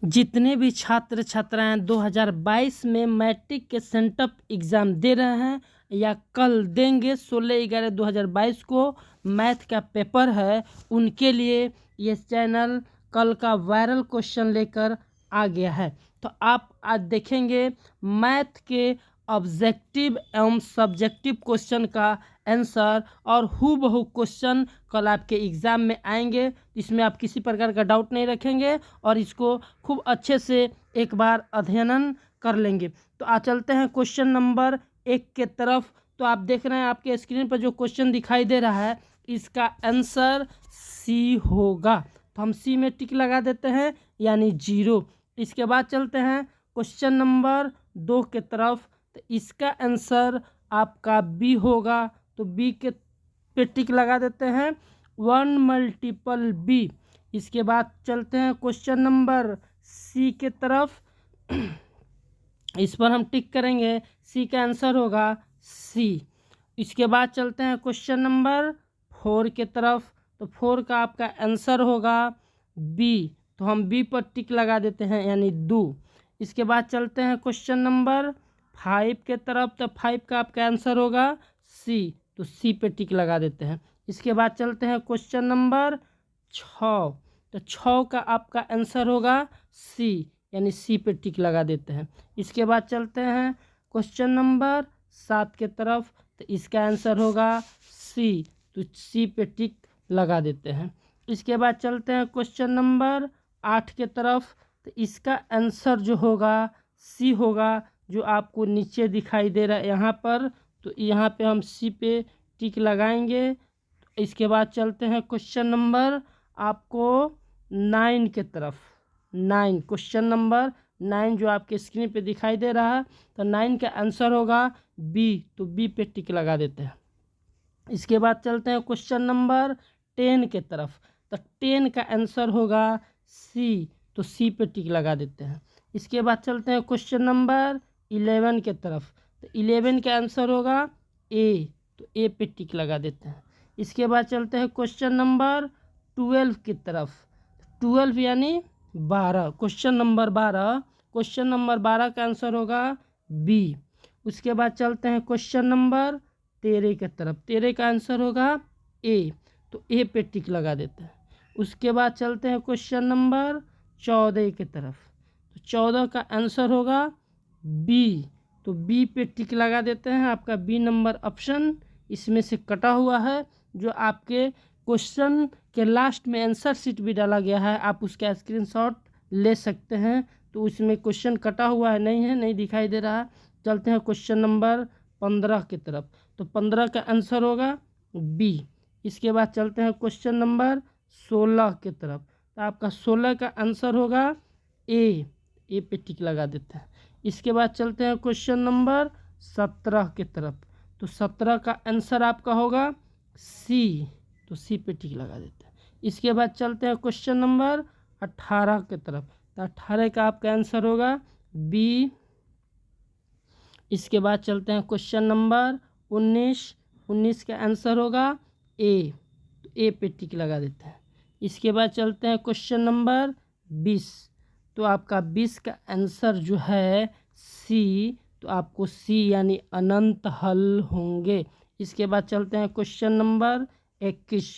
जितने भी छात्र छात्राएं 2022 में मैट्रिक के सेंटअप एग्ज़ाम दे रहे हैं या कल देंगे 16/11/2022 को मैथ का पेपर है, उनके लिए ये चैनल कल का वायरल क्वेश्चन लेकर आ गया है। तो आप आज देखेंगे मैथ के ऑब्जेक्टिव एवं सब्जेक्टिव क्वेश्चन का आंसर और हूबहू क्वेश्चन कल आपके एग्ज़ाम में आएंगे। इसमें आप किसी प्रकार का डाउट नहीं रखेंगे और इसको खूब अच्छे से एक बार अध्ययन कर लेंगे। तो आ चलते हैं क्वेश्चन नंबर 1 के तरफ। तो आप देख रहे हैं आपके स्क्रीन पर जो क्वेश्चन दिखाई दे रहा है, इसका आंसर सी होगा। तो हम सी में टिक लगा देते हैं, यानी 0। इसके बाद चलते हैं क्वेश्चन नंबर 2 के तरफ। तो इसका आंसर आपका बी होगा। तो बी के पे टिक लगा देते हैं, 1 मल्टीपल बी। इसके बाद चलते हैं क्वेश्चन नंबर सी के तरफ। इस पर हम टिक करेंगे, सी का आंसर होगा सी। इसके बाद चलते हैं क्वेश्चन नंबर 4 के तरफ। तो 4 का आपका आंसर होगा बी। तो हम बी पर टिक लगा देते हैं, यानी 2। इसके बाद चलते हैं क्वेश्चन नंबर 5 के तरफ। तो 5 का आपका आंसर होगा सी। तो सी पे टिक लगा देते हैं। इसके बाद चलते हैं क्वेश्चन नंबर 6। तो 6 का आपका आंसर होगा सी, यानी सी पे टिक लगा देते हैं। इसके बाद चलते हैं क्वेश्चन नंबर 7 के तरफ। तो इसका आंसर होगा सी। तो सी पे टिक लगा देते हैं। इसके बाद चलते हैं क्वेश्चन नंबर 8 के तरफ। तो इसका आंसर जो होगा सी होगा, जो आपको नीचे दिखाई दे रहा है यहाँ पर। तो यहाँ पे हम सी पे टिक लगाएंगे। इसके बाद चलते हैं क्वेश्चन नंबर आपको 9 के तरफ। 9, क्वेश्चन नंबर 9 जो आपके स्क्रीन पे दिखाई दे रहा है। तो 9 का आंसर होगा बी। तो बी पे टिक लगा देते हैं। इसके बाद चलते हैं क्वेश्चन नंबर 10 के तरफ। तो 10 का आंसर होगा सी। तो सी पे टिक लगा देते हैं। इसके बाद चलते हैं क्वेश्चन नंबर 11 के तरफ। तो 11 का आंसर होगा ए। तो ए पे टिक लगा देते हैं। इसके बाद चलते हैं क्वेश्चन नंबर 12 की तरफ। 12 यानी 12, क्वेश्चन नंबर 12। क्वेश्चन नंबर 12 का आंसर होगा बी। उसके बाद चलते हैं क्वेश्चन नंबर 13 की तरफ। 13 का आंसर होगा ए। तो ए पे टिक लगा देते हैं। उसके बाद चलते हैं क्वेश्चन नंबर 14 की तरफ। तो 14 का आंसर होगा बी। तो बी पे टिक लगा देते हैं। आपका बी नंबर ऑप्शन इसमें से कटा हुआ है, जो आपके क्वेश्चन के लास्ट में आंसर शीट भी डाला गया है, आप उसका स्क्रीनशॉट ले सकते हैं। तो उसमें क्वेश्चन कटा हुआ है, नहीं दिखाई दे रहा। चलते हैं क्वेश्चन नंबर 15 की तरफ। तो 15 का आंसर होगा बी। इसके बाद चलते हैं क्वेश्चन नंबर 16 की तरफ। तो आपका 16 का आंसर होगा ए। ए पे टिक लगा देते हैं। इसके बाद चलते हैं क्वेश्चन नंबर 17 की तरफ। तो 17 का आंसर आपका होगा सी। तो सी पे टिक लगा देते हैं। इसके बाद चलते हैं क्वेश्चन नंबर 18 की तरफ। तो 18 का आपका आंसर होगा बी। इसके बाद चलते हैं क्वेश्चन नंबर 19। 19 का आंसर होगा ए। तो ए पे टिक लगा देते हैं। इसके बाद चलते हैं क्वेश्चन नंबर 20। तो आपका 20 का आंसर जो है सी। तो आपको सी यानी अनंत हल होंगे। इसके बाद चलते हैं क्वेश्चन नंबर 21।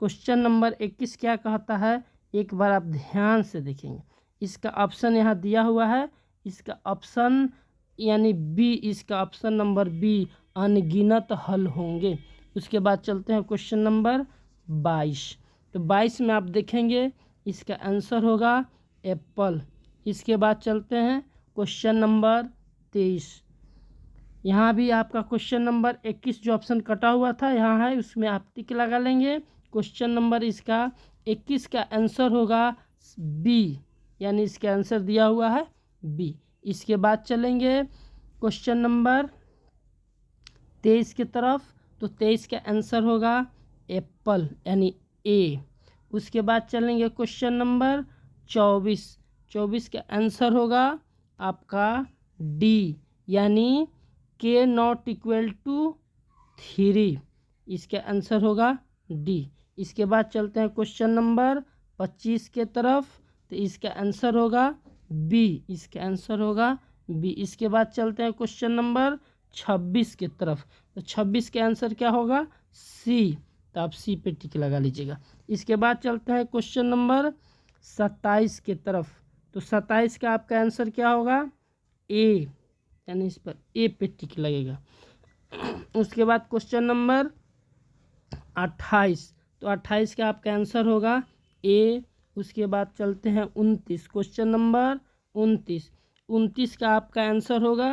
क्वेश्चन नंबर 21 क्या कहता है, एक बार आप ध्यान से देखेंगे। इसका ऑप्शन यहाँ दिया हुआ है। इसका ऑप्शन यानी बी, इसका ऑप्शन नंबर बी, अनगिनत हल होंगे। उसके बाद चलते हैं क्वेश्चन नंबर 22। तो 22 में आप देखेंगे इसका आंसर होगा एप्पल। इसके बाद चलते हैं क्वेश्चन नंबर 23। यहाँ भी आपका क्वेश्चन नंबर 21 जो ऑप्शन कटा हुआ था यहाँ है, उसमें आप टिक लगा लेंगे। क्वेश्चन नंबर इसका 21 का आंसर होगा बी, यानी इसका आंसर दिया हुआ है बी। इसके बाद चलेंगे क्वेश्चन नंबर 23 की तरफ। तो 23 का आंसर होगा एप्पल, यानी ए। उसके बाद चलेंगे क्वेश्चन नंबर 24। 24 का आंसर होगा आपका डी, यानी के नॉट इक्वल टू 3। इसका आंसर होगा डी। इसके बाद चलते हैं क्वेश्चन नंबर 25 के तरफ। तो इसका आंसर होगा बी, इसका आंसर होगा बी। इसके बाद चलते हैं क्वेश्चन नंबर 26 की तरफ। तो 26 के आंसर क्या होगा? सी। तो आप सी पे टिक लगा लीजिएगा। इसके बाद चलते हैं क्वेश्चन नंबर 27 की तरफ। तो 27 का आपका आंसर क्या होगा? ए, यानी इस पर ए पे टिक लगेगा। उसके बाद क्वेश्चन नंबर 28। तो 28 का आपका आंसर होगा ए। उसके बाद चलते हैं 29, क्वेश्चन नंबर 29। 29 का आपका आंसर होगा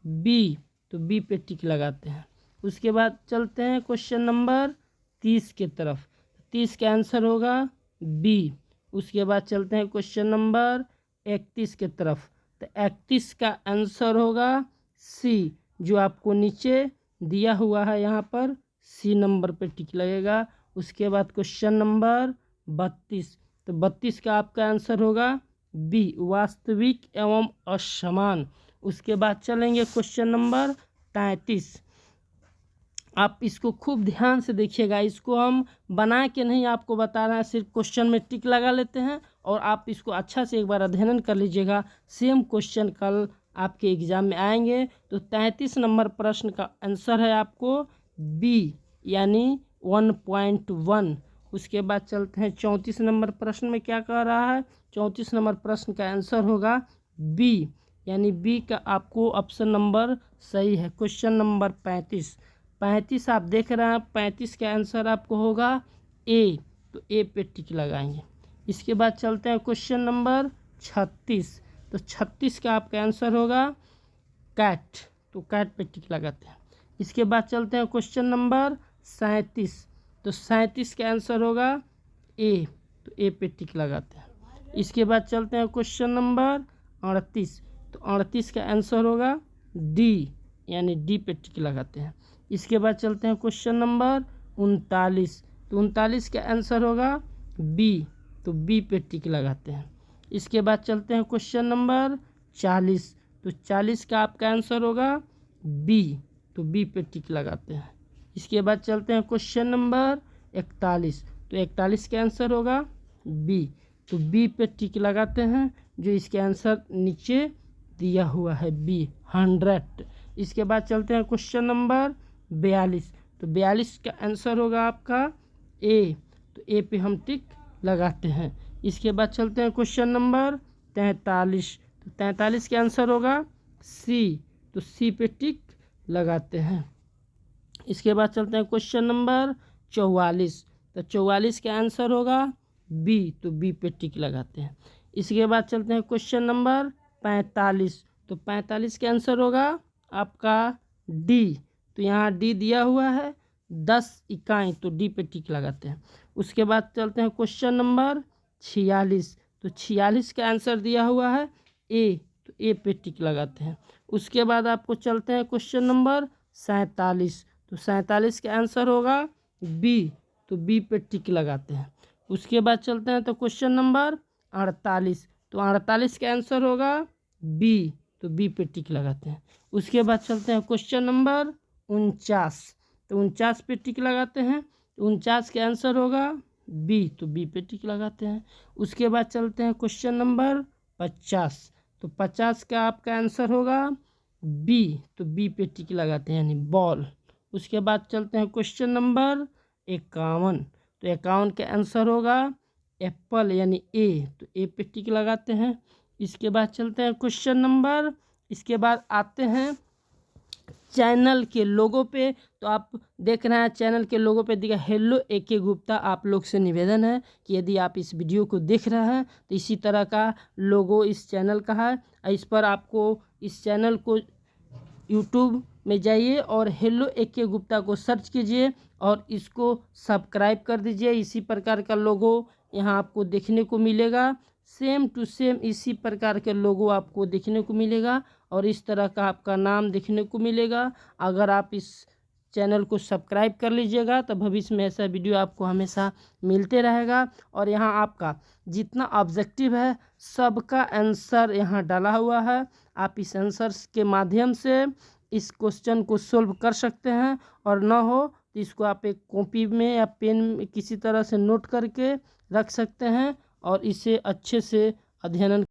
बी, तो बी पे टिक लगाते हैं। उसके बाद चलते हैं क्वेश्चन नंबर 30 की तरफ। 30 का आंसर होगा बी। उसके बाद चलते हैं क्वेश्चन नंबर 31 की तरफ। तो 31 का आंसर होगा सी, जो आपको नीचे दिया हुआ है यहाँ पर सी नंबर पे टिक लगेगा। उसके बाद क्वेश्चन नंबर 32। तो 32 का आपका आंसर होगा बी, वास्तविक एवं असमान। उसके बाद चलेंगे क्वेश्चन नंबर 33। आप इसको खूब ध्यान से देखिएगा, इसको हम बना के नहीं आपको बता रहे हैं, सिर्फ क्वेश्चन में टिक लगा लेते हैं और आप इसको अच्छा से एक बार अध्ययन कर लीजिएगा। सेम क्वेश्चन कल आपके एग्ज़ाम में आएंगे। तो 33 नंबर प्रश्न का आंसर है आपको बी, यानी 1.1। उसके बाद चलते हैं 34 नंबर प्रश्न में क्या कह रहा है? 34 नंबर प्रश्न का आंसर होगा बी, यानी बी का आपको ऑप्शन नंबर सही है। क्वेश्चन नंबर 35 आप देख रहे हैं, 35 का आंसर आपको होगा ए, तो ए पे टिक लगाएंगे। इसके बाद चलते हैं क्वेश्चन नंबर 36। तो 36 का आपका आंसर होगा कैट, तो कैट पे टिक लगाते हैं। इसके बाद चलते हैं क्वेश्चन नंबर 37। तो 37 का आंसर होगा ए, तो ए पे टिक लगाते हैं। इसके बाद चलते हैं क्वेश्चन नंबर 38। तो 38 का आंसर होगा डी, यानी डी पे टिक लगाते हैं। इसके बाद चलते हैं क्वेश्चन नंबर 39। तो 39 का आंसर होगा बी, तो बी पे टिक लगाते हैं। इसके बाद चलते हैं क्वेश्चन नंबर 40। तो 40 का आपका आंसर होगा बी, तो बी पे टिक लगाते हैं। इसके बाद चलते हैं क्वेश्चन नंबर 41। तो 41 का आंसर होगा बी, तो बी पे टिक लगाते हैं, जो इसके आंसर नीचे दिया हुआ है बी, 100। इसके बाद चलते हैं क्वेश्चन नंबर 42। तो 42 का आंसर होगा आपका ए, तो ए पे हम टिक लगाते हैं। इसके बाद चलते हैं क्वेश्चन नंबर 43। तो 43 का आंसर होगा सी, तो सी पे टिक लगाते हैं। इसके बाद चलते हैं क्वेश्चन नंबर 44। तो 44 का आंसर होगा बी, तो बी पे टिक लगाते हैं। इसके बाद चलते हैं क्वेश्चन नंबर 45। तो 45 का आंसर होगा आपका डी, तो यहाँ डी दिया हुआ है 10 इकाई, तो डी पे टिक लगाते हैं। उसके बाद चलते हैं क्वेश्चन नंबर 46। तो 46 का आंसर दिया हुआ है ए, तो ए पे टिक लगाते हैं। उसके बाद आपको चलते हैं क्वेश्चन नंबर 47। तो 47 का आंसर होगा बी, तो बी पे टिक लगाते हैं। उसके बाद चलते हैं तो क्वेश्चन नंबर 48। तो 48 का आंसर होगा बी, तो बी पे टिक लगाते हैं। उसके बाद चलते हैं क्वेश्चन नंबर 49। तो 49 पे टिक लगाते हैं। 49 का आंसर होगा बी, तो बी पे टिक लगाते हैं। उसके बाद चलते हैं क्वेश्चन नंबर 50। तो 50 का आपका आंसर होगा बी, तो बी पे टिक लगाते हैं, यानी बॉल। उसके बाद चलते हैं क्वेश्चन नंबर 51। तो 51 का आंसर होगा एप्पल, यानी ए, तो ए पे टिक लगाते हैं। इसके बाद चलते हैं क्वेश्चन नंबर, इसके बाद आते हैं चैनल के लोगों पे। तो आप देख रहे हैं चैनल के लोगों पे दिखा हेलो AK गुप्ता। आप लोग से निवेदन है कि यदि आप इस वीडियो को देख रहे हैं तो इसी तरह का लोगो इस चैनल का है। इस पर आपको इस चैनल को यूट्यूब में जाइए और हेलो AK गुप्ता को सर्च कीजिए और इसको सब्सक्राइब कर दीजिए। इसी प्रकार का लोगो यहाँ आपको देखने को मिलेगा, सेम टू सेम इसी प्रकार के लोगो आपको देखने को मिलेगा और इस तरह का आपका नाम देखने को मिलेगा। अगर आप इस चैनल को सब्सक्राइब कर लीजिएगा तो भविष्य में ऐसा वीडियो आपको हमेशा मिलते रहेगा। और यहाँ आपका जितना ऑब्जेक्टिव है सबका आंसर यहाँ डाला हुआ है। आप इस आंसर्स के माध्यम से इस क्वेश्चन को सोल्व कर सकते हैं, और ना हो तो इसको आप एक कॉपी में या पेन में किसी तरह से नोट करके रख सकते हैं और इसे अच्छे से अध्ययन